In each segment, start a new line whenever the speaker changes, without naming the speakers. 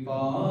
সকল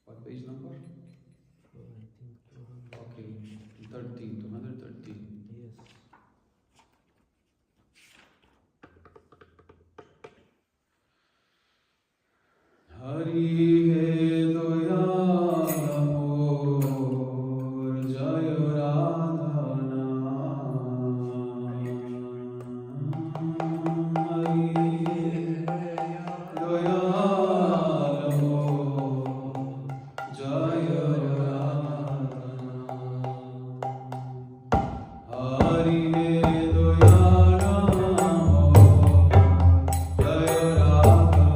What page number? Okay, 13, 213.
Yes.
Hari he doyal amor jay radhana. Hari he doyal amor jay radhana. Hari he doyal amor jay radhana.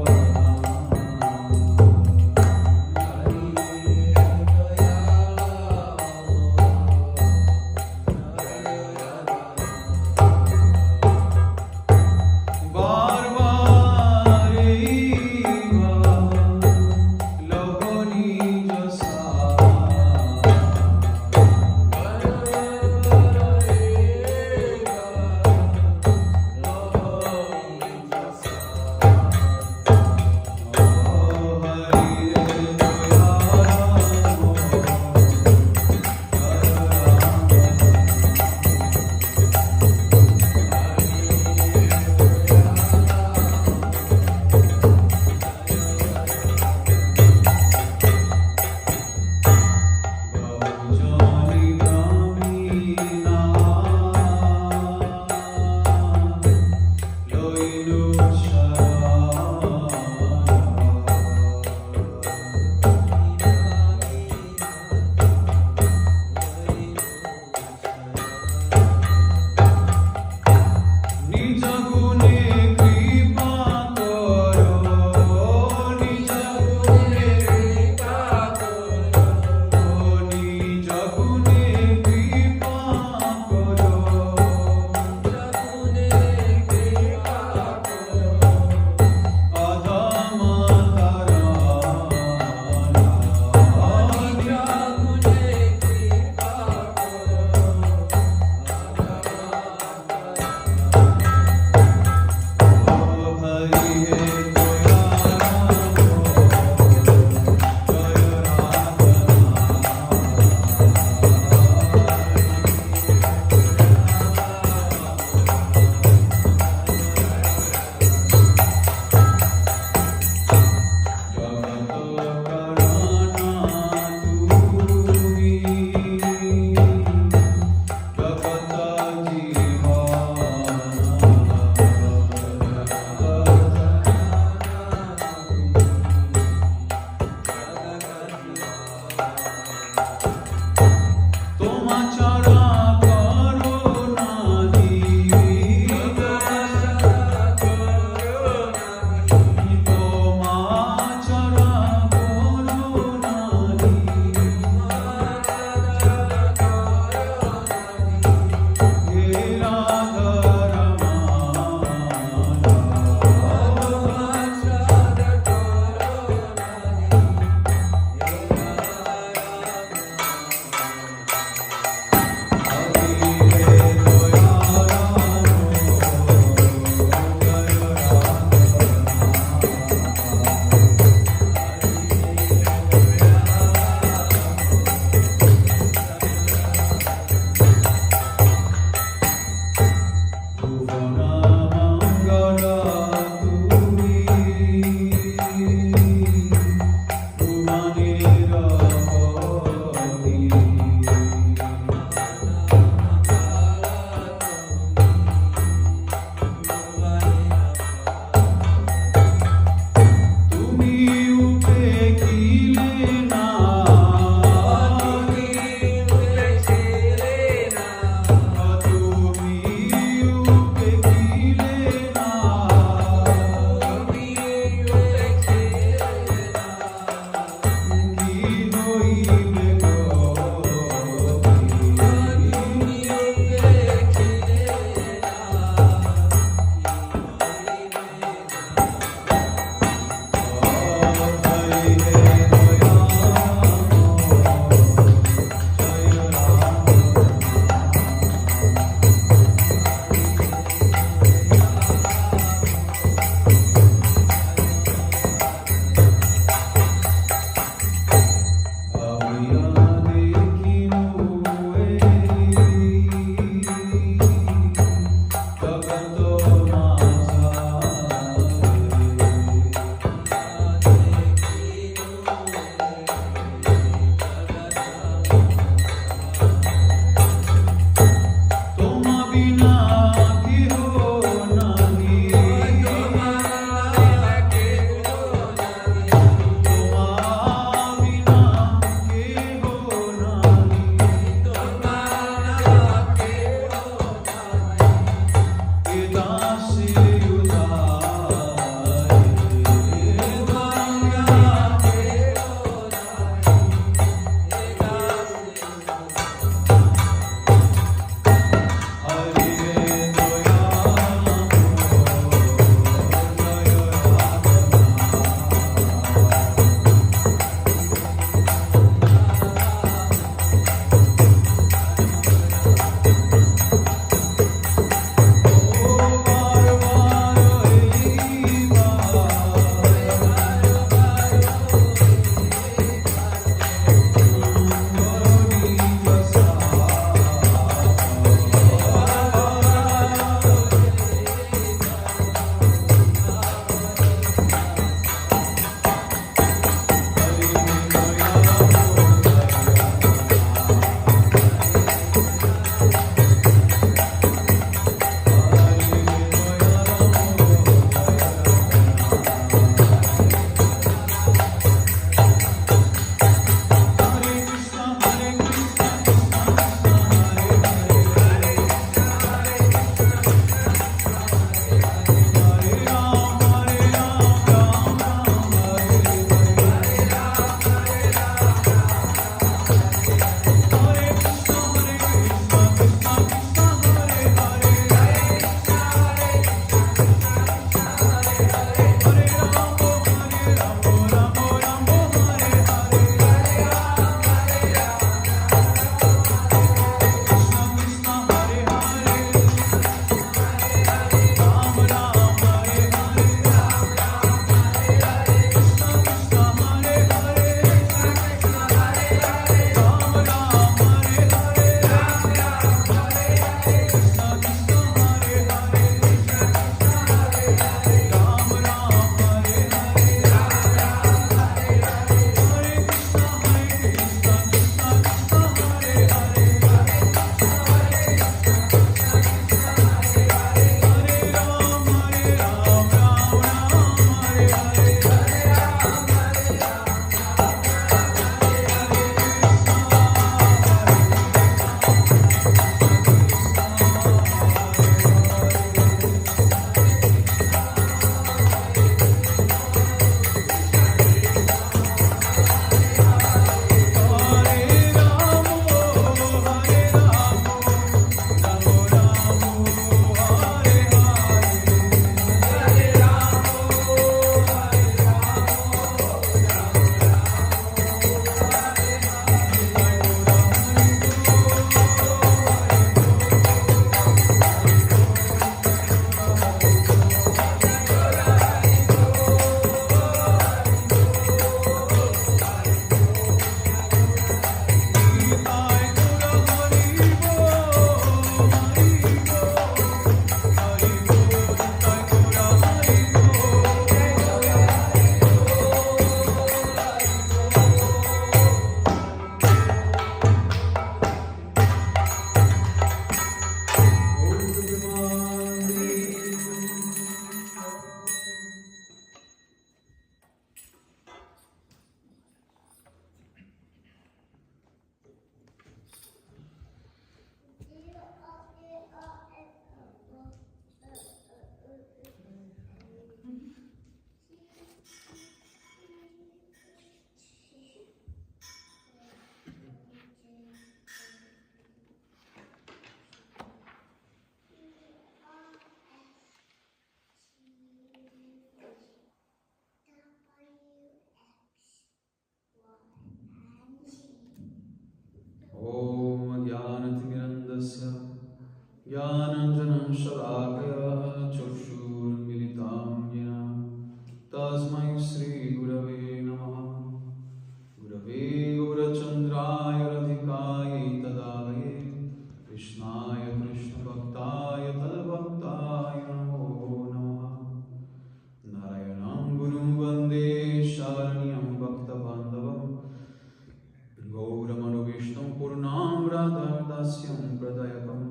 Hasyaṁ Pradayakam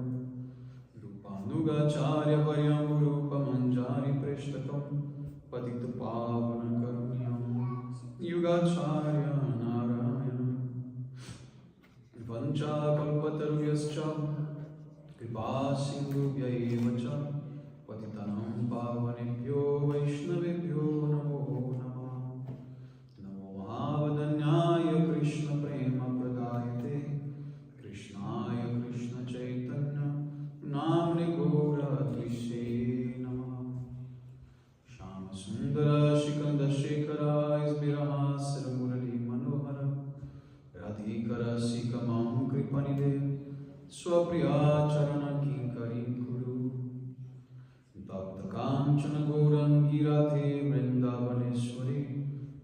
Rupanugacharya Varyam Rupamanjari Preshtakam Patita Pavana Karunyam Yugacharya Narayana Vancha Kalpataruyascha Kripa Sindhubhya eva cha Patitanam Pavanebhyo Vaishnavebhyo Namo Namah Namo Mahavadanyaya Krishna Prema Pradayate Krishnaya Krishna Chaitanya Namne Gaura Trise Namah Shama Sundara Shikanda Shekhara Isbiraha Saramurali Manohara Radhikara Sikamam Kripanide Swapriya Charana Kinkarim Kuru Bhakta Kanchana Gaurangi Radhe Vrindavaneshwari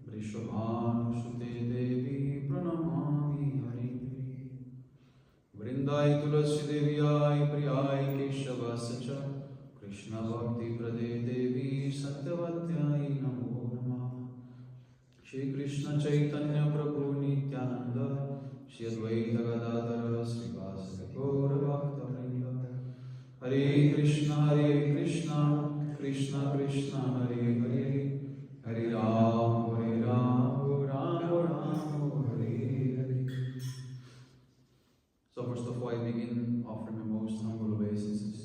Vrishabhanu Sute Devi Pranamami Harindri Vrindai Tulasi Deviyai Priyai Keshava Sacha Krishna Bhakti Prade Devi Satyavatyai Namo Namah Shri Krishna Chaitanya Prabhu Nityananda Shri Advaita Gadadhara Srivasadi Gaura Bhakta Vrinda Hare Krishna Krishna Krishna Hare Hare Hare Ram Ram Ram Hare Hare. So first of all I begin offering my most humble obeisances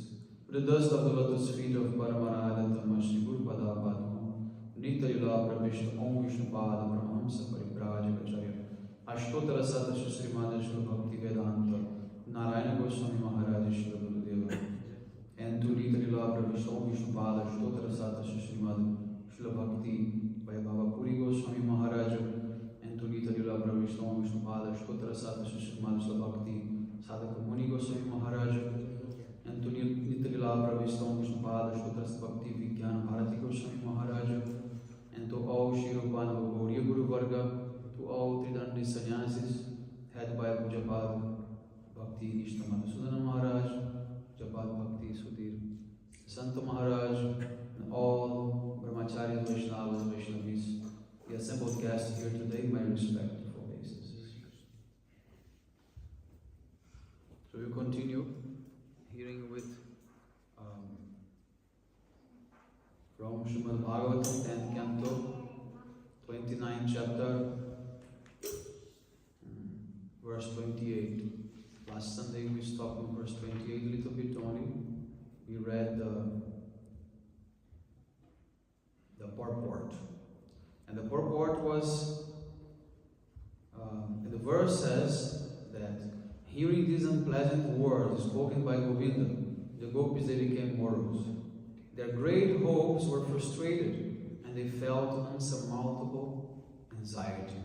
with the dust of the lotus feet of Paramaradattama Shri Guru Pada Padma Nitya Lila Pravishta Om Vishnu Pada Brahmamsa Paribrajacharya Ashtotara Sata Srimad Bhaktivedanta Narayana Goswami Maharaj Shri Gurudeva and to Nitya Lila Pravishta Om Vishnu Pada Ashtotara Sata Srimad Shri Bhakti Vaibhava Puri Goswami Maharaj and to Nitya Lila Pravishta Om Vishnu Pada Ashtotara Sata Srimad Shri Bhakti Sadhaka Muni Goswami Maharaj and to Nitya Lila Pravishta Om Vishnu Pada Ashtotara Bhakti Vigyan Bharati Goswami Maharaj and to all Shri Rupan Gauriya Guru Varga, to all Tridandi sannyasis, head by Pujapad Bhakti Ishta Madhusudana Maharaj, Japad Bhakti Sudhir Santa Maharaj, and all Brahmacharyas, Vaishnavas, Vaishnavis, the assembled guests here today, my respectful obeisances. So we continue hearing with from Srimad Bhagavatam, 10th canto, 29th chapter, verse 28. Last Sunday we stopped on verse 28 a little bit only. We read the purport. And the purport was, the verse says that hearing these unpleasant words spoken by Govinda, the gopis, they became morose. Their great hopes were frustrated and they felt unsurmountable anxiety.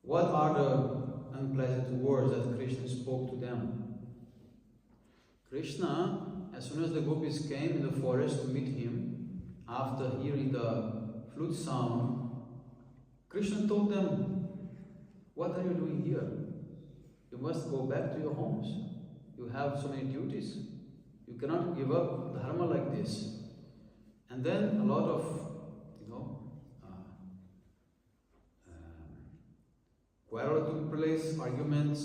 What are the unpleasant words that Krishna spoke to them? Krishna, as soon as the gopis came in the forest to meet him, after hearing the flute sound, Krishna told them, "What are you doing here? You must go back to your homes. You have so many duties. You cannot give up dharma like this." And then a lot of, quarrel took place, arguments,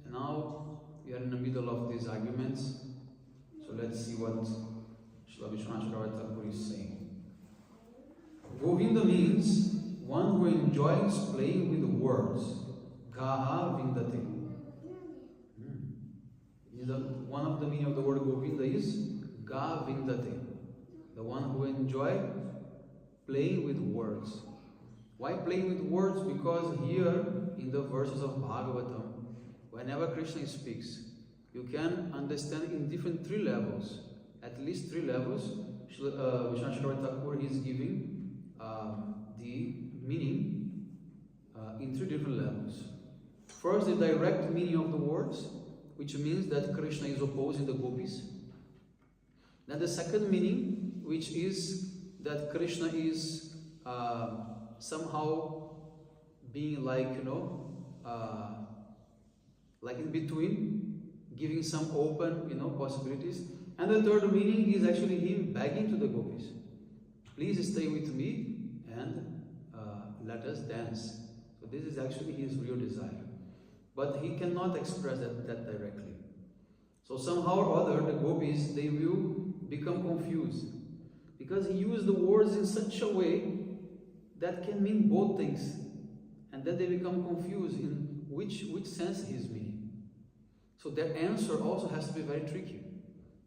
and now we are in the middle of these arguments. So let's see what Srila Vishwanath Thakur is saying. Govinda means one who enjoys playing with words. Gaha vindati. One of the meaning of the word Govinda is Ga vindati, the one who enjoys playing with words. Why playing with words? Because here in the verses of Bhagavatam, whenever Krishna speaks, you can understand in different three levels, at least three levels. Vishwanath Thakur is giving the meaning in three different levels. First, the direct meaning of the words, which means that Krishna is opposing the gopis. Then the second meaning, which is that Krishna is somehow being like, like in between, giving some open, possibilities. And the third meaning is actually him begging to the gopis, "Please stay with me and let us dance." So this is actually his real desire. but he cannot express that directly. So somehow or other, the gopis, they will become confused, because he used the words in such a way that can mean both things, and then they become confused in which sense he is meaning. So their answer also has to be very tricky.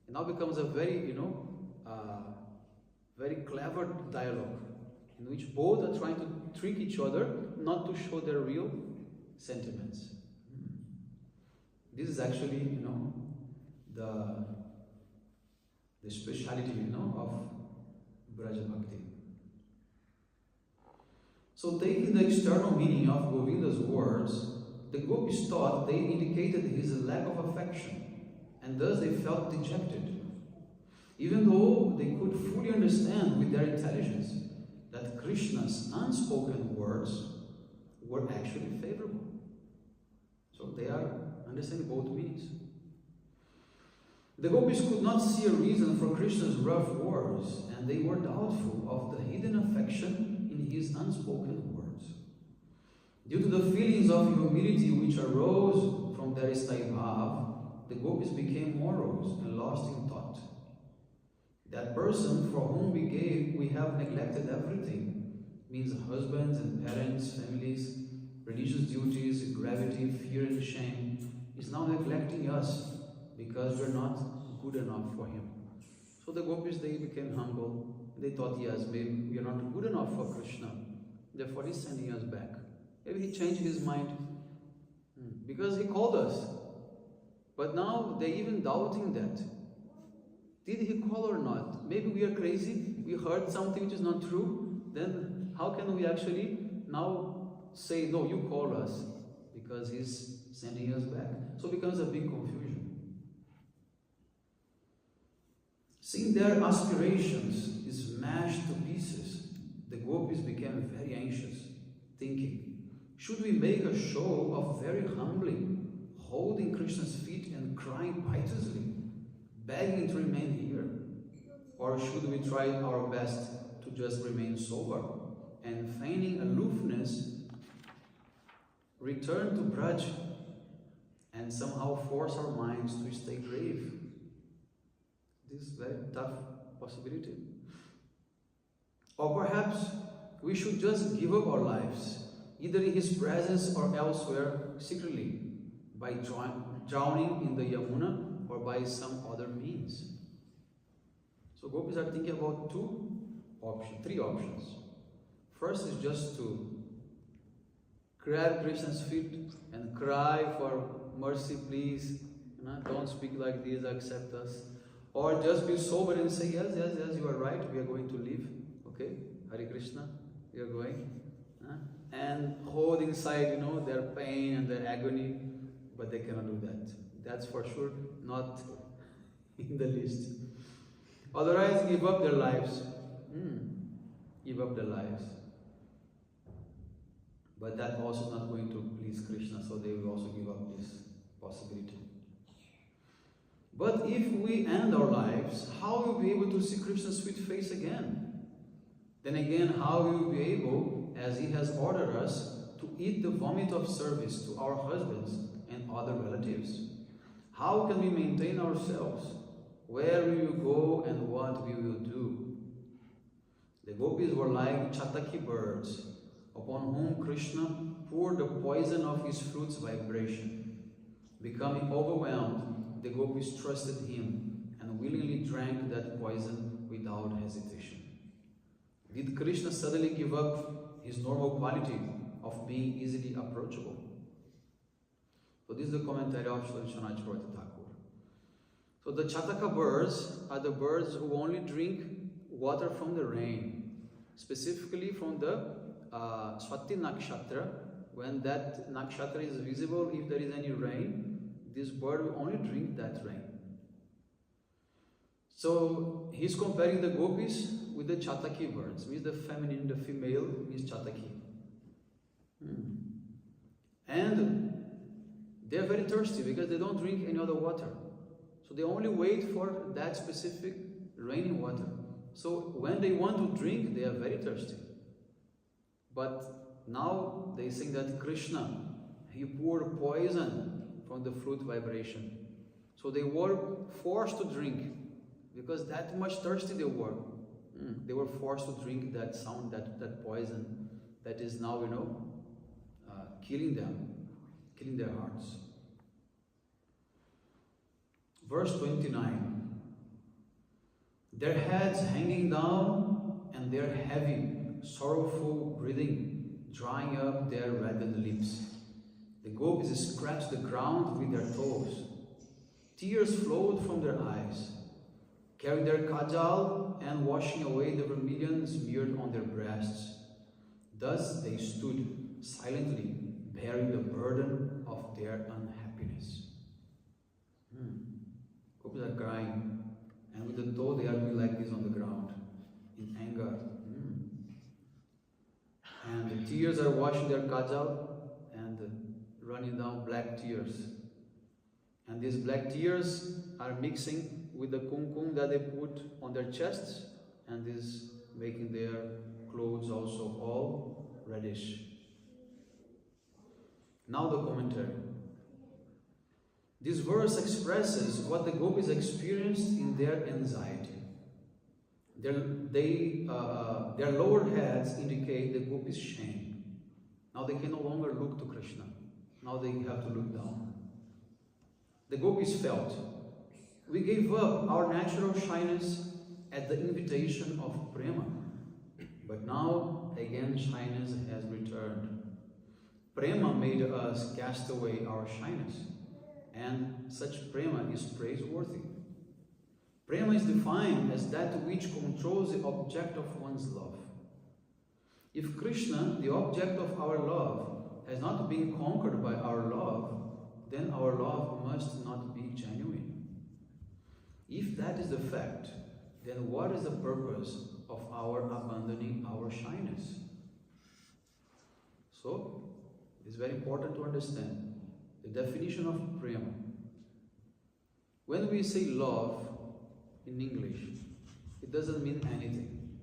It now becomes a very, very clever dialogue in which both are trying to trick each other not to show their real sentiments. This is actually, the speciality, of Braja Bhakti. So taking the external meaning of Govinda's words, the gopis thought they indicated his lack of affection, and thus they felt dejected, even though they could fully understand with their intelligence that Krishna's unspoken words were actually favorable. So they are understanding both meanings. The gopis could not see a reason for Krishna's rough words, and they were doubtful of the hidden affection in his unspoken words. Due to the feelings of humility which arose from their sthayi bhav, the gopis became morose and lost in thought. That person for whom we have neglected everything, means husbands and parents, families, religious duties, gravity, fear and shame, is now neglecting us because we're not good enough for him. So the gopis, they became humble. They thought, yes, maybe we are not good enough for Krishna, therefore he's sending us back. Maybe he changed his mind because he called us. But now they're even doubting that. Did he call or not? Maybe we are crazy, we heard something which is not true, then how can we actually now say, no, you call us, because he's sending us back? So it becomes a big confusion. Seeing their aspirations smashed to pieces, the gopis became very anxious, thinking, should we make a show of very humbly, holding Krishna's feet and crying piteously, begging to remain here? Or should we try our best to just remain sober and, feigning aloofness, return to Braj and somehow force our minds to stay grave? This is a very tough possibility. Or perhaps we should just give up our lives, either in his presence or elsewhere secretly, by drowning in the Yamuna or by some other means. So gopis are thinking about three options. First is just to grab Krishna's feet and cry for mercy, please. Don't speak like this, accept us. Or just be sober and say, yes, you are right, we are going to leave. Okay, Hare Krishna, we are going. And hold inside, their pain and their agony, but they cannot do that. That's for sure not in the list. Otherwise, give up their lives. Give up their lives. But that also is not going to please Krishna, so they will also give up this possibility. But if we end our lives, how will we be able to see Krishna's sweet face again? Then again, how will we be able, as he has ordered us, to eat the vomit of service to our husbands and other relatives? How can we maintain ourselves? Where will we go and what we will do? The gopis were like chataki birds, upon whom Krishna poured the poison of his fruit's vibration. Becoming overwhelmed, the gopis trusted him and willingly drank that poison without hesitation. Did Krishna suddenly give up his normal quality of being easily approachable? So this is the commentary of Srila Vishwanath Thakur. So the Chataka birds are the birds who only drink water from the rain, specifically from the Swati Nakshatra. When that Nakshatra is visible, if there is any rain, this bird will only drink that rain. So he's comparing the gopis with the Chataki birds, means the feminine, the female is Chataki. And they are very thirsty because they don't drink any other water. So they only wait for that specific raining water. So when they want to drink, they are very thirsty. But now they think that Krishna He poured poison from the flute vibration. So they were forced to drink, because that much thirsty they were. They were forced to drink that sound, that poison that is now, killing them, killing their hearts. Verse 29. Their heads hanging down and their heavy, sorrowful breathing, drying up their ragged lips. The gopis scratched the ground with their toes. Tears flowed from their eyes, carrying their kajal and washing away the vermilion smeared on their breasts. Thus they stood silently, bearing the burden of their unhappiness. Gopis are crying, and with the toe they are doing like this on the ground, in anger. And the tears are washing their kajal and running down black tears. And these black tears are mixing with the kumkum that they put on their chests, and is making their clothes also all reddish. Now the commentary. This verse expresses what the gopis experienced in their anxiety. Their lower heads indicate the gopis' shame. Now they can no longer look to Krishna. Now they have to look down. The gopis felt, we gave up our natural shyness at the invitation of prema. But now again shyness has returned. Prema made us cast away our shyness, and such prema is praiseworthy. Prema is defined as that which controls the object of one's love. If Krishna, the object of our love, has not been conquered by our love, then our love must not be genuine. If that is the fact, then what is the purpose of our abandoning our shyness? So, it is very important to understand the definition of prema. When we say love in English, it doesn't mean anything.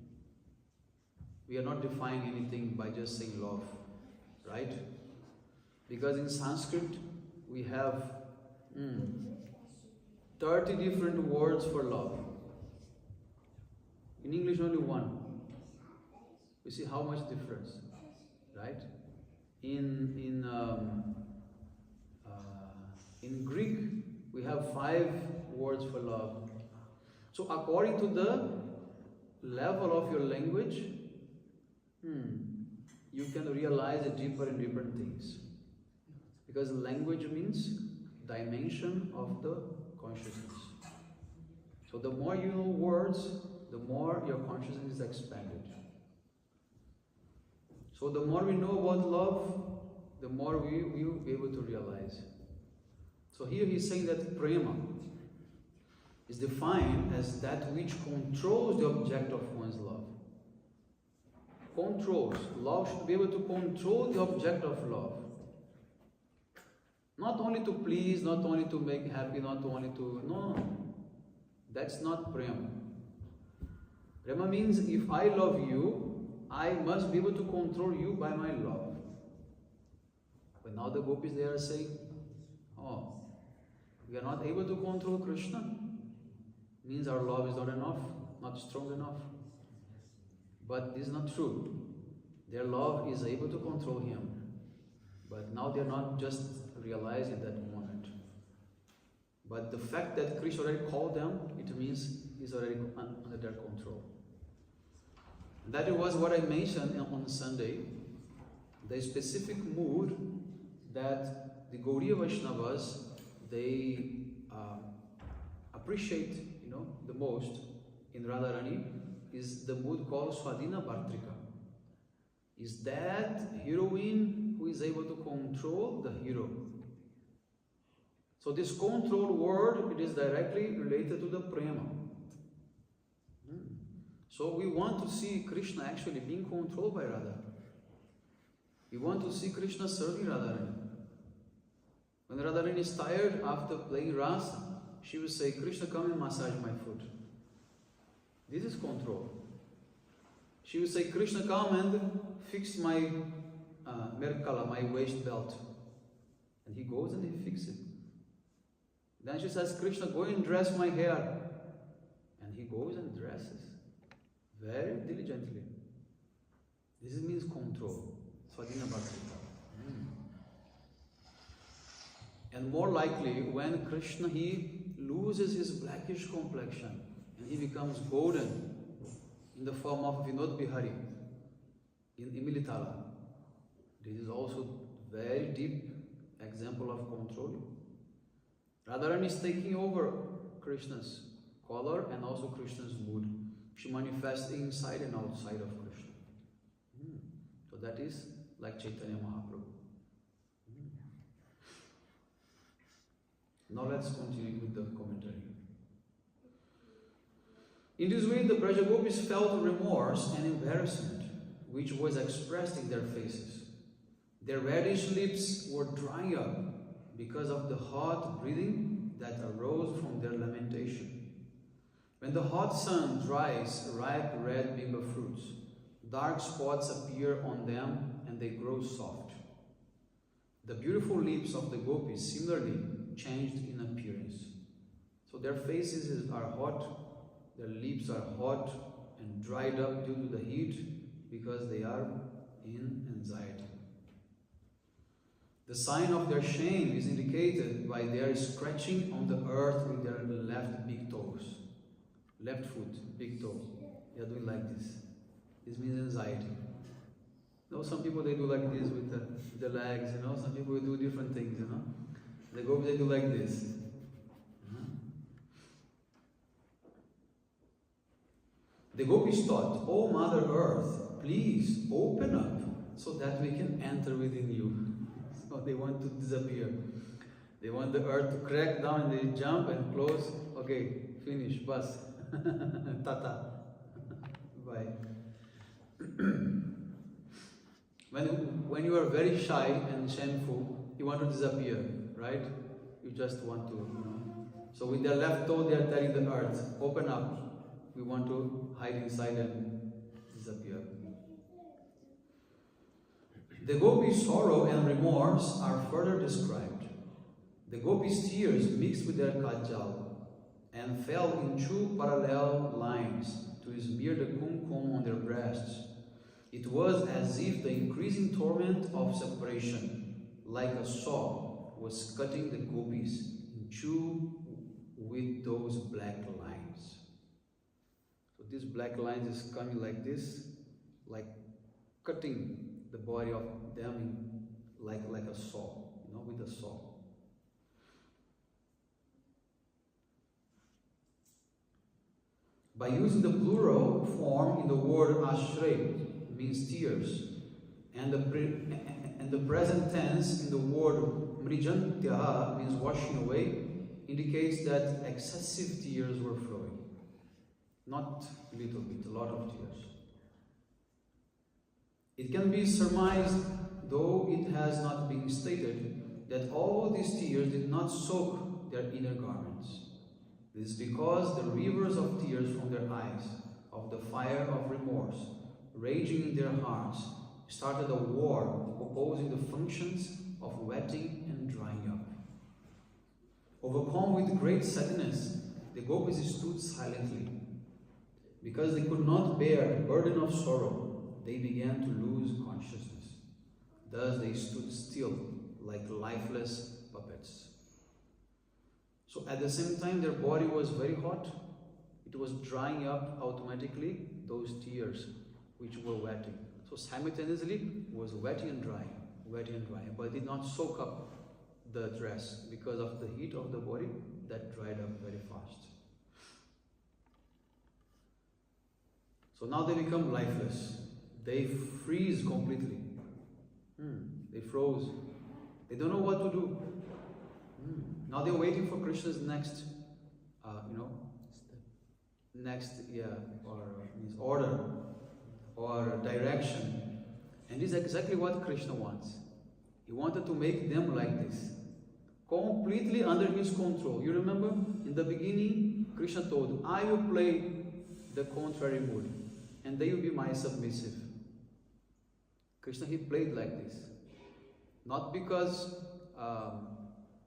We are not defining anything by just saying love, right? Because in Sanskrit, we have 30 different words for love. In English, only one. You see how much difference, right? In Greek, we have 5 words for love. So according to the level of your language, you can realize the deeper and different things. Because language means dimension of the consciousness. So the more you know words, the more your consciousness is expanded. So the more we know about love, the more we will be able to realize. So here he's saying that prema is defined as that which controls the object of one's love. Controls. Love should be able to control the object of love. Not only to please, not only to make happy, not only to... No. That's not prema. Prema means if I love you, I must be able to control you by my love. But now the gopis, they are saying, oh, we are not able to control Krishna. Means our love is not enough, not strong enough. But this is not true. Their love is able to control him. But now they are not just realizing that moment. But the fact that Krishna already called them, it means he's already under their control. And that was what I mentioned on Sunday, the specific mood that the Gauriya Vaishnavas, they appreciate, the most in Radharani is the mood called Swadhina Bhartrika. Is that heroine who is able to control the hero. So this control word, it is directly related to the prema. So we want to see Krishna actually being controlled by Radha. We want to see Krishna serving Radharani. When Radharani is tired after playing Rasa, she will say, Krishna, come and massage my foot. This is control. She will say, Krishna, come and fix my merkala, my waist belt. And he goes and he fixes it. Then she says, Krishna, go and dress my hair. And he goes and dresses very diligently. This means control. Swadhina Bhakti. And more likely, when Krishna, he loses his blackish complexion and he becomes golden in the form of Vinod Bihari in Imilitala. This is also very deep example of control. Radharani is taking over Krishna's color and also Krishna's mood. She manifests inside and outside of Krishna. So that is like Chaitanya Mahaprabhu. Now let's continue with the commentary. In this way, the Brajagopis felt remorse and embarrassment, which was expressed in their faces. Their reddish lips were drying up because of the hot breathing that arose from their lamentation. When the hot sun dries ripe red bimba fruits, dark spots appear on them and they grow soft. The beautiful lips of the gopis similarly changed in appearance. So their faces are hot, their lips are hot and dried up due to the heat because they are in anxiety. The sign of their shame is indicated by their scratching on the earth with their left big toes. Left foot, big toe. They are doing like this. This means anxiety. You know, some people they do like this with the legs, you know, some people do different things, you know. The gopis they do like this. The gopis thought, "Oh Mother Earth, please open up so that we can enter within you." So they want to disappear. They want the earth to crack down and they jump and close. Okay, finish, bus. Tata. Bye. When you are very shy and shameful, you want to disappear, right? You just want to, you know. So with their left toe, they are telling the earth, open up. We want to hide inside and disappear. The gopis' sorrow and remorse are further described. The gopis' tears mixed with their kajal and fell in two parallel lines to smear the kumkum on their breasts. It was as if the increasing torment of separation, like a saw, was cutting the gopis in two with those black lines. So these black lines is coming like this, like cutting the body of them in, like a saw, you know, with a saw. By using the plural form in the word ashray, means tears, and the present tense in the word mrijantya, means washing away, indicates that excessive tears were flowing. Not a little bit, a lot of tears. It can be surmised, though it has not been stated, that all these tears did not soak their inner garments. This is because the rivers of tears from their eyes, of the fire of remorse, raging in their hearts, started a war opposing the functions of wetting and drying up. Overcome with great sadness, the gopis stood silently. Because they could not bear the burden of sorrow, they began to lose consciousness. Thus they stood still like lifeless puppets. So at the same time their body was very hot. It was drying up automatically those tears which were wetting. So simultaneously was wetting and drying, but it did not soak up the dress because of the heat of the body that dried up very fast. So now they become lifeless. They freeze completely. They froze. They don't know what to do. Now they're waiting for Krishna's next, order or direction. And this is exactly what Krishna wants. He wanted to make them like this, completely under his control. You remember in the beginning, Krishna told, I will play the contrary mood and they will be my submissive. Krishna, he played like this. Not because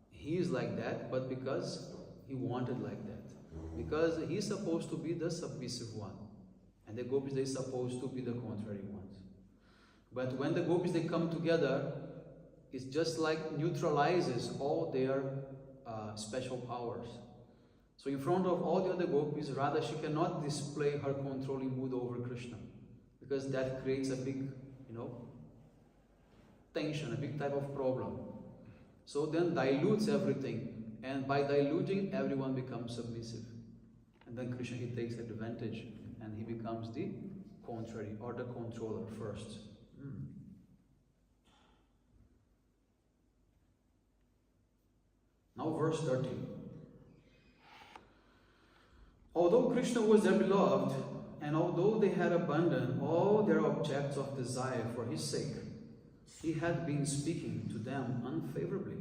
he is like that, but because he wanted like that. Because he's supposed to be the submissive one. And the gopis, they're supposed to be the contrary ones. But when the gopis, they come together, it's just like neutralizes all their special powers. So in front of all the other gopis, Radha, she cannot display her controlling mood over Krishna. Because that creates a big, tension, a big type of problem. So then dilutes everything. And by diluting, everyone becomes submissive. And then Krishna, he takes advantage and he becomes the contrary or the controller first. Now verse 13. Although Krishna was their beloved, and although they had abandoned all their objects of desire for his sake, he had been speaking to them unfavorably.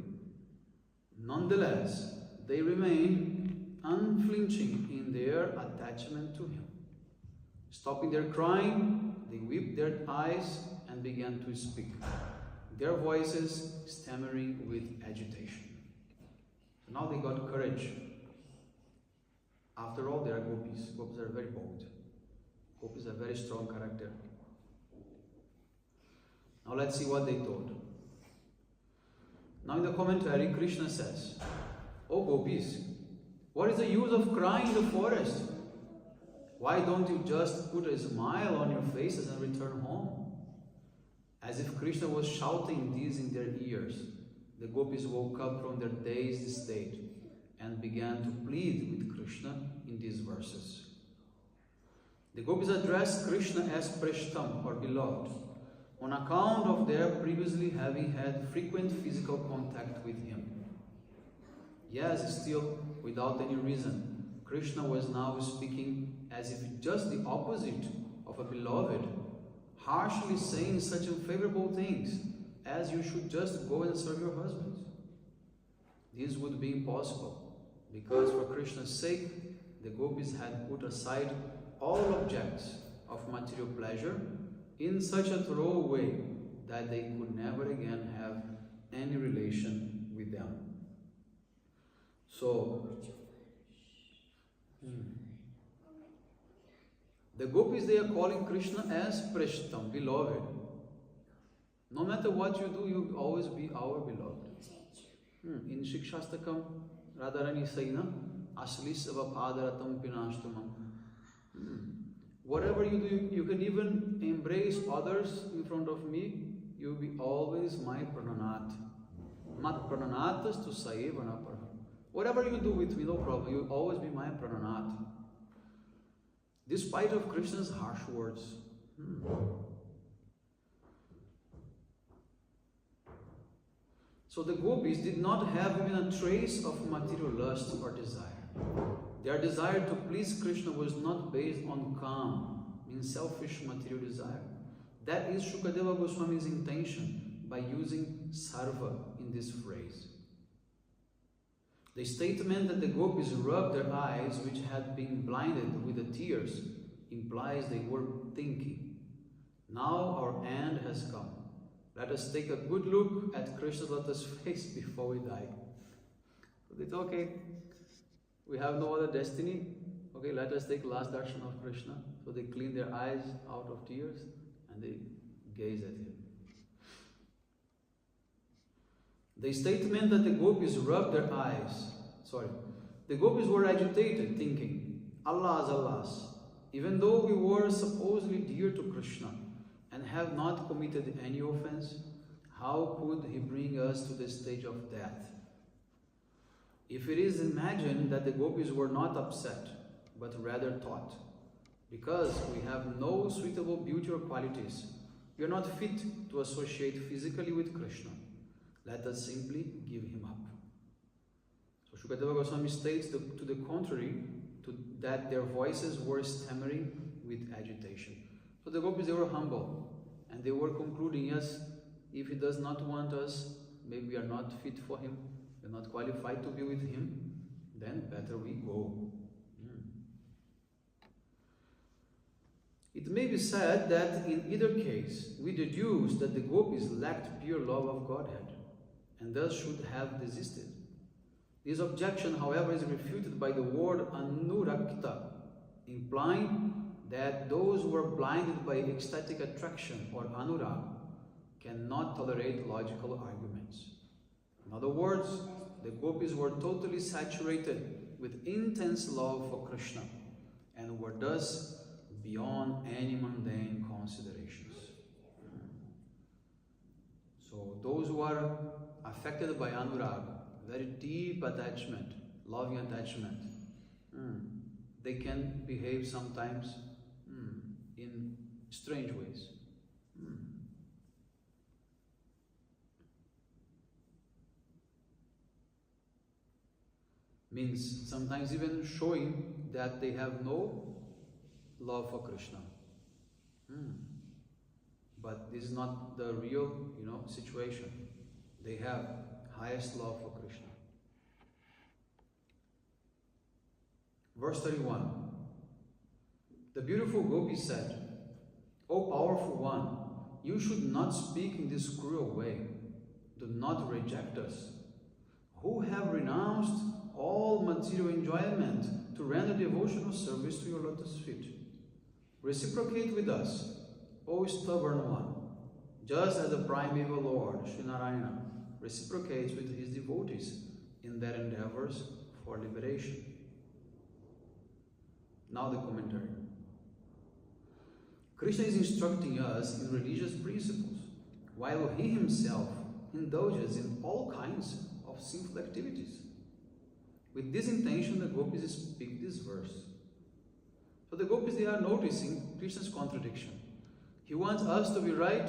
Nonetheless, they remained unflinching in their attachment to him. Stopping their crying, they wept their eyes and began to speak, their voices stammering with agitation. So now they got courage. After all, they are gopis. Gopis are very bold. Gopis are very strong character. Now let's see what they told. Now in the commentary, Krishna says, "O gopis, what is the use of crying in the forest? Why don't you just put a smile on your faces and return home?" As if Krishna was shouting these in their ears, the gopis woke up from their dazed state and began to plead with Krishna in these verses. The gopis addressed Krishna as Preshtam, or beloved, on account of their previously having had frequent physical contact with him. Yes, still without any reason, Krishna was now speaking as if just the opposite of a beloved, harshly saying such unfavorable things as you should just go and serve your husbands. This would be impossible, because for Krishna's sake, the gopis had put aside all objects of material pleasure in such a thorough way that they could never again have any relation with them. So, the gopis, they are calling Krishna as Preshtam, beloved. No matter what you do, you will always be our beloved. In Shikshastakam, Radharani Saina, Aslisava Padaratam Pinashtamam. Whatever you do, you can even embrace others in front of me, you will be always my prananat. Mat prananatas tu saevana parha. Whatever you do with me, no problem, you will always be my prananat. Despite of Krishna's harsh words. So the gopis did not have even a trace of material lust or desire. Their desire to please Krishna was not based on kam, means selfish material desire. That is Shukadeva Goswami's intention by using sarva in this phrase. The statement that the gopis rubbed their eyes, which had been blinded with the tears, implies they were thinking, now our end has come. Let us take a good look at Krishna's lotus face before we die. So they thought, okay, we have no other destiny. Okay, let us take last darshan of Krishna. So they clean their eyes out of tears and they gaze at him. The statement that the gopis rubbed their eyes, the gopis were agitated, thinking, Alas, alas, even though we were supposedly dear to Krishna and have not committed any offense, how could he bring us to the stage of death? If it is imagined that the gopis were not upset, but rather taught, because we have no suitable beauty or qualities, we are not fit to associate physically with Krishna. Let us simply give him up. So Shukadeva Goswami states to the contrary, that their voices were stammering with agitation. So the gopis, they were humble, and they were concluding, yes, if he does not want us, maybe we are not fit for him, we are not qualified to be with him, then better we go. It may be said that in either case, we deduce that the gopis lacked pure love of Godhead, and thus should have desisted. This objection, however, is refuted by the word anurakta, implying that those who are blinded by ecstatic attraction or anurag cannot tolerate logical arguments. In other words, the gopis were totally saturated with intense love for Krishna and were thus beyond any mundane considerations. So those who are affected by anurag, very deep attachment, loving attachment, they can behave sometimes in strange ways. Means sometimes even showing that they have no love for Krishna. But this is not the real, situation. They have highest love for Krishna. Verse 31. The beautiful gopi said, "O powerful one, you should not speak in this cruel way. Do not reject us, who have renounced all material enjoyment to render devotional service to your lotus feet. Reciprocate with us, O stubborn one, just as the primeval Lord, Sri Narayana, reciprocates with his devotees in their endeavors for liberation." Now the commentary. Krishna is instructing us in religious principles, while he himself indulges in all kinds of sinful activities. With this intention, the gopis speak this verse. So the gopis, they are noticing Krishna's contradiction. He wants us to be right,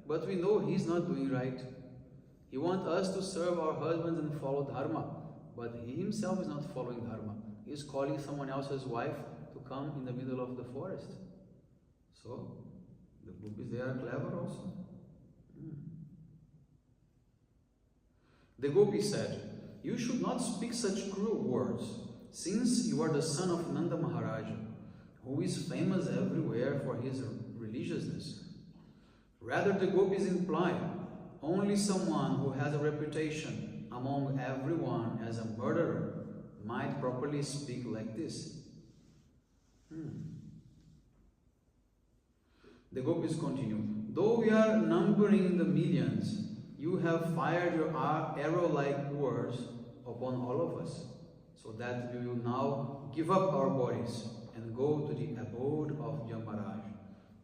but we know he's not doing right. He wants us to serve our husbands and follow dharma, but he himself is not following dharma. He is calling someone else's wife to come in the middle of the forest. So the gopis, they are clever also. The gopi said, "You should not speak such cruel words, since you are the son of Nanda Maharaj, who is famous everywhere for his religiousness." Rather, the gopis imply only someone who has a reputation among everyone as a murderer might properly speak like this. The gopis continue, "Though we are numbering in the millions, you have fired your arrow-like words upon all of us, so that we will now give up our bodies and go to the abode of Maharaj.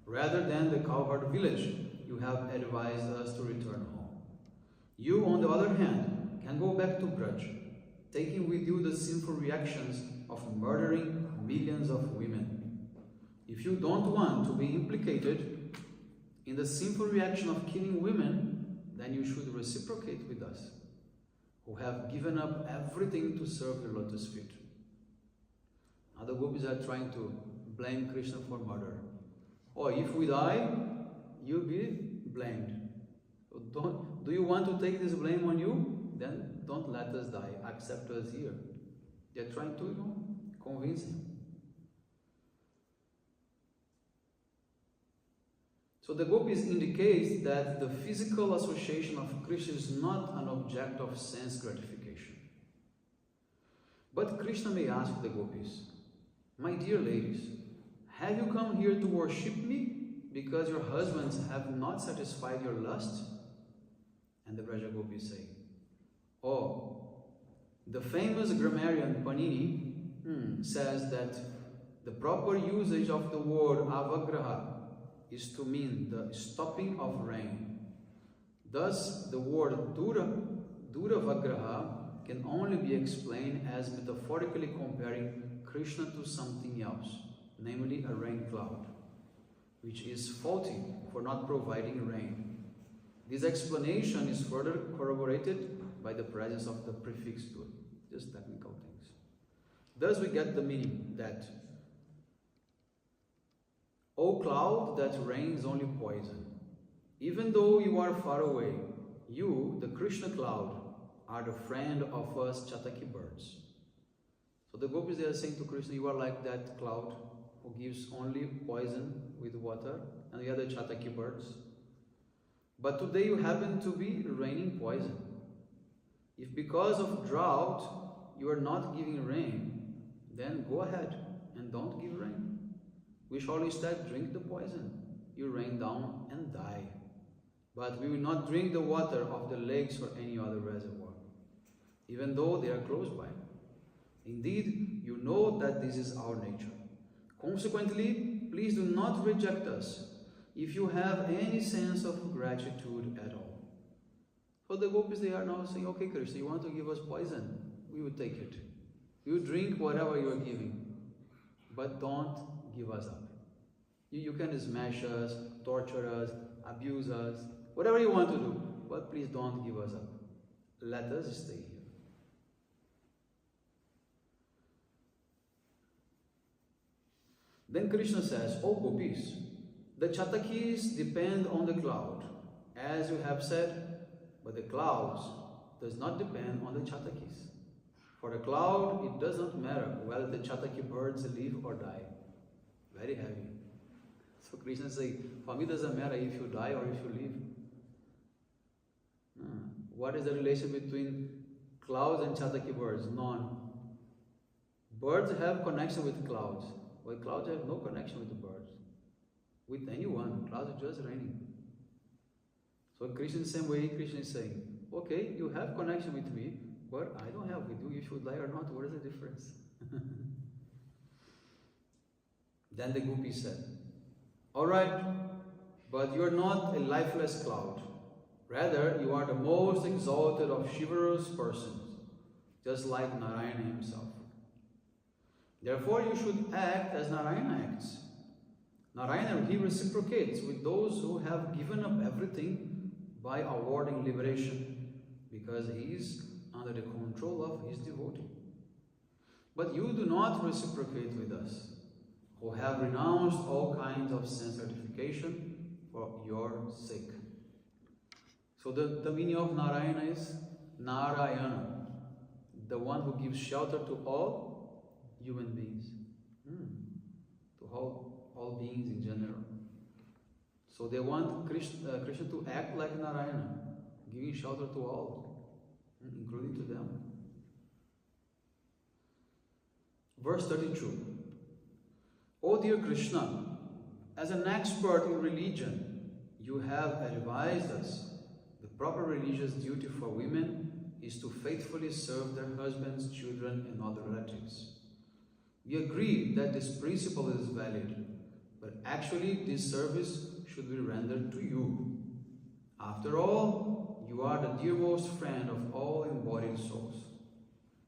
Rather than the cowherd village, you have advised us to return home. You, on the other hand, can go back to Braj, taking with you the sinful reactions of murdering millions of women. If you don't want to be implicated in the sinful reaction of killing women, then you should reciprocate with us, who have given up everything to serve your lotus feet." Now the gopis are trying to blame Krishna for murder. Or if we die, you'll be blamed. So do you want to take this blame on you? Then don't let us die. Accept us here. They're trying to, convince him. So the gopis indicate that the physical association of Krishna is not an object of sense gratification. But Krishna may ask the gopis, "My dear ladies, have you come here to worship me because your husbands have not satisfied your lust?" And the Braja gopis say, "Oh, the famous grammarian Panini says that the proper usage of the word avagraha is to mean the stopping of rain. Thus, the word duravagraha can only be explained as metaphorically comparing Krishna to something else, namely a rain cloud, which is faulty for not providing rain. This explanation is further corroborated by the presence of the prefix dur, just technical things. Thus we get the meaning that, O cloud that rains only poison, even though you are far away, you, the Krishna cloud, are the friend of us Chataki birds. So the gopis, they are saying to Krishna, you are like that cloud who gives only poison with water and the other Chataki birds. But today you happen to be raining poison. If because of drought you are not giving rain, then go ahead and don't give rain. We shall instead drink the poison you rain down and die. But we will not drink the water of the lakes or any other reservoir, even though they are close by. Indeed, you know that this is our nature. Consequently, please do not reject us if you have any sense of gratitude at all. So the gopis, they are now saying, okay, Krishna, you want to give us poison? We will take it. We will drink whatever you are giving, but don't give us up. You can smash us, torture us, abuse us, whatever you want to do, but please don't give us up. Let us stay here. Then Krishna says, "O gopis, the chatakis depend on the cloud, as you have said, but the clouds does not depend on the chatakis. For the cloud, it does not matter whether the chataki birds live or die." Very heavy. So Krishna says, for me it doesn't matter if you die or if you live. What is the relation between clouds and chataki birds? None. Birds have connection with clouds, but clouds have no connection with the birds. With anyone, clouds are just raining. So Krishna, the same way, Krishna is saying, okay, you have connection with me, but I don't have with you. If you die or not, what is the difference? Then the gopi said, all right, but you are not a lifeless cloud. Rather, you are the most exalted of chivalrous persons, just like Narayana himself. Therefore, you should act as Narayana acts. Narayana, he reciprocates with those who have given up everything by awarding liberation, because he is under the control of his devotee. But you do not reciprocate with us, who have renounced all kinds of sense gratification for your sake. So the meaning of Narayana is Narayana, the one who gives shelter to all human beings, to all beings in general. So they want Krishna to act like Narayana, giving shelter to all, including to them. Verse 32. O dear Krishna, as an expert in religion, you have advised us the proper religious duty for women is to faithfully serve their husbands, children, and other relatives. We agree that this principle is valid, but actually this service should be rendered to you. After all, you are the dearmost friend of all embodied souls.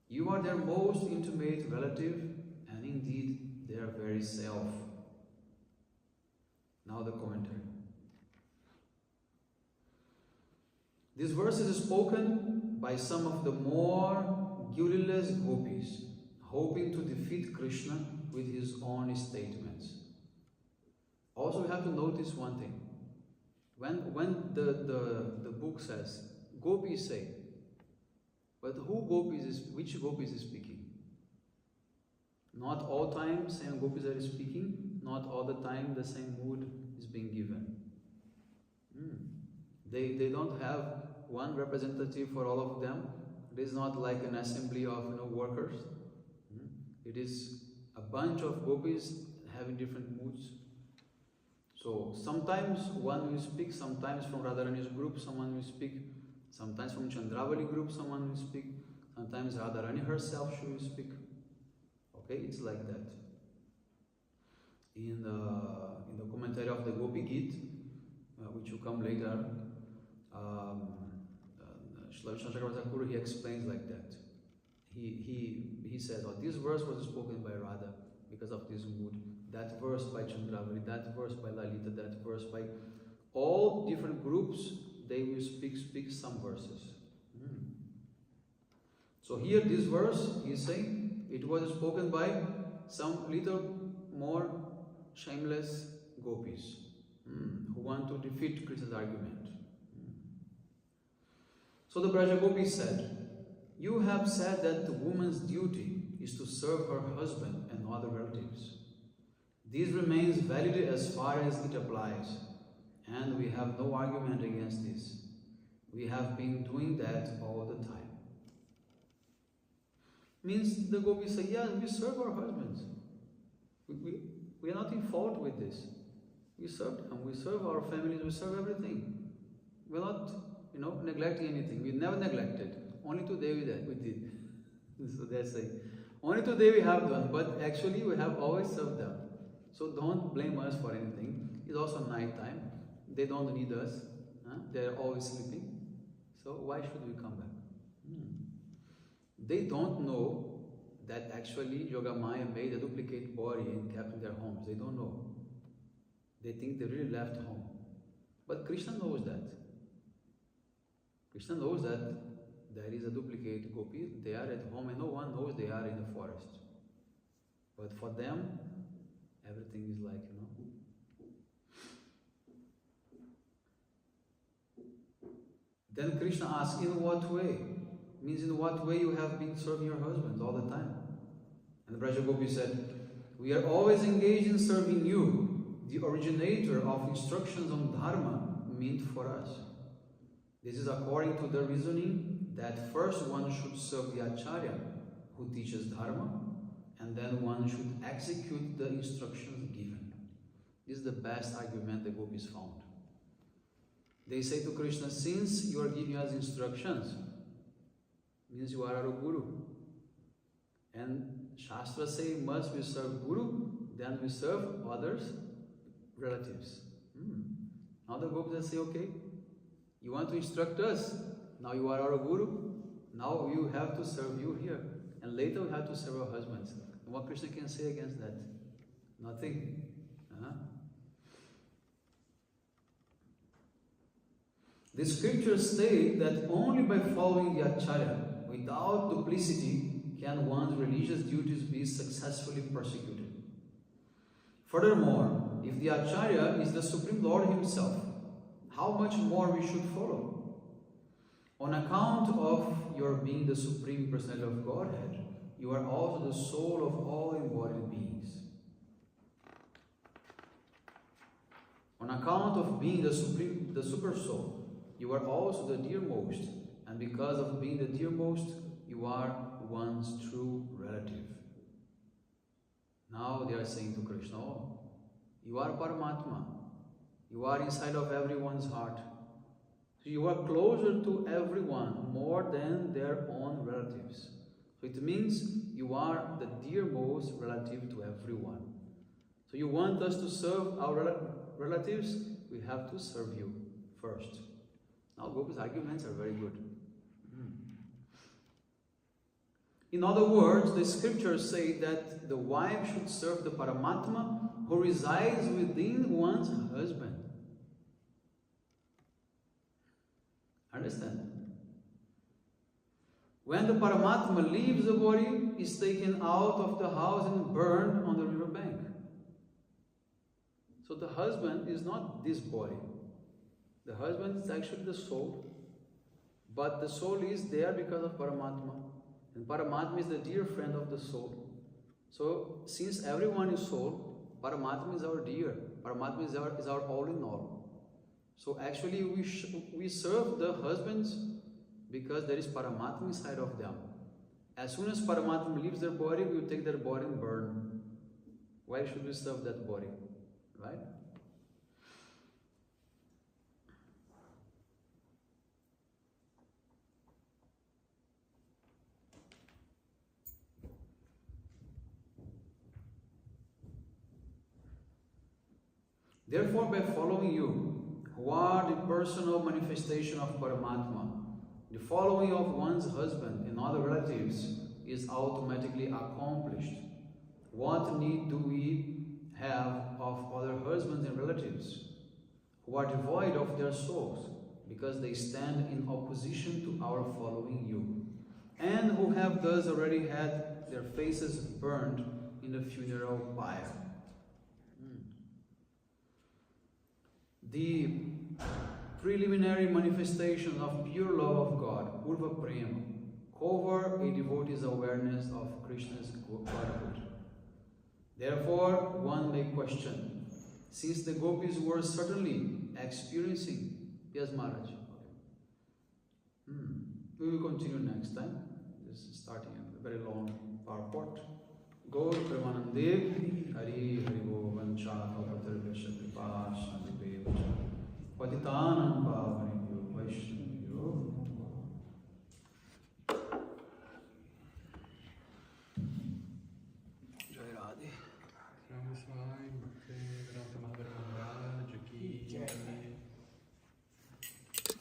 You are their most intimate relative, and indeed their very self. Now the commentary. This verse is spoken by some of the more guileless gopis, hoping to defeat Krishna with his own statements. Also, we have to notice one thing. When the book says, gopis say, but which gopis is speaking? Not all time same gopis are speaking, not all the time the same mood is being given. They don't have one representative for all of them. It is not like an assembly of workers. It is a bunch of gopis having different moods. So sometimes one will speak, sometimes from Radharani's group someone will speak, sometimes from Chandravali group someone will speak, sometimes Radharani herself she will speak. Okay, it's like that. In the commentary of the Gopi Gita, which will come later, Srila Vishnu Chakravarti he explains like that. He says, this verse was spoken by Radha because of this mood. That verse by Chandravali, that verse by Lalita, that verse by all different groups, they will speak some verses. So here this verse is saying it was spoken by some little more shameless gopis who want to defeat Krishna's argument. So the Braja Gopis said, you have said that the woman's duty is to serve her husband and other relatives. This remains valid as far as it applies, and we have no argument against this. We have been doing that all the time. Means the gopis say, yes, we serve our husbands. We are not in fault with this. We serve them, we serve our families, we serve everything. We are not, neglecting anything. We never neglected. Only today we did. So they're saying, only today we have done, but actually we have always served them. So don't blame us for anything. It's also night time. They don't need us. They're always sleeping. So why should we come back? They don't know that actually Yogamaya made a duplicate body and kept in their homes. They don't know. They think they really left home. But Krishna knows that. Krishna knows that there is a duplicate gopi. They are at home and no one knows they are in the forest. But for them, everything is like, Then Krishna asks, in what way? Means in what way you have been serving your husband all the time? And Braja Gopi said, we are always engaged in serving you, the originator of instructions on Dharma meant for us. This is according to the reasoning that first one should serve the Acharya who teaches Dharma, and then one should execute the instructions given. This is the best argument the Gopis found. They say to Krishna, since you are giving us instructions, means you are our Guru. And Shastra say, must we serve Guru, then we serve others, relatives. Now the Gopis say, okay, you want to instruct us, now you are our Guru, now we have to serve you here. And later we have to serve our husbands. And what Krishna can say against that? Nothing. The scriptures state that only by following the Acharya, without duplicity, can one's religious duties be successfully persecuted. Furthermore, if the Acharya is the Supreme Lord Himself, how much more we should follow? On account of your being the Supreme Personality of Godhead, you are also the soul of all embodied beings. On account of being the Super Soul, you are also the dearmost, and because of being the dearmost, you are one's true relative. Now they are saying to Krishna, oh, you are Paramatma. You are inside of everyone's heart. So you are closer to everyone more than their own relatives. So it means you are the dearmost relative to everyone. So you want us to serve our relatives, we have to serve you first. Now Gopi's arguments are very good. In other words, the scriptures say that the wife should serve the Paramatma who resides within one's husband. Understand? When the Paramatma leaves the body, is taken out of the house and burned on the riverbank. So the husband is not this body. The husband is actually the soul. But the soul is there because of Paramatma. And Paramatma is the dear friend of the soul. So since everyone is soul, Paramatma is our dear. Paramatma is our all in all. So actually we serve the husbands because there is Paramatma inside of them. As soon as Paramatma leaves their body, we will take their body and burn. Why should we serve that body? Right? Therefore, by following you, who are the personal manifestation of Paramatma, the following of one's husband and other relatives is automatically accomplished. What need do we have of other husbands and relatives who are devoid of their souls because they stand in opposition to our following you, and who have thus already had their faces burned in the funeral pyre? The preliminary manifestation of pure love of God, Purva Prema, cover a devotee's awareness of Krishna's Godhood. Therefore, one may question, since the gopis were certainly experiencing, yes Maharaj, we will continue next time. is starting a very long purport. Gaur Premanande Hari Hari Go Vancha Patar Visha Kripa Shanti Patitanam Pavan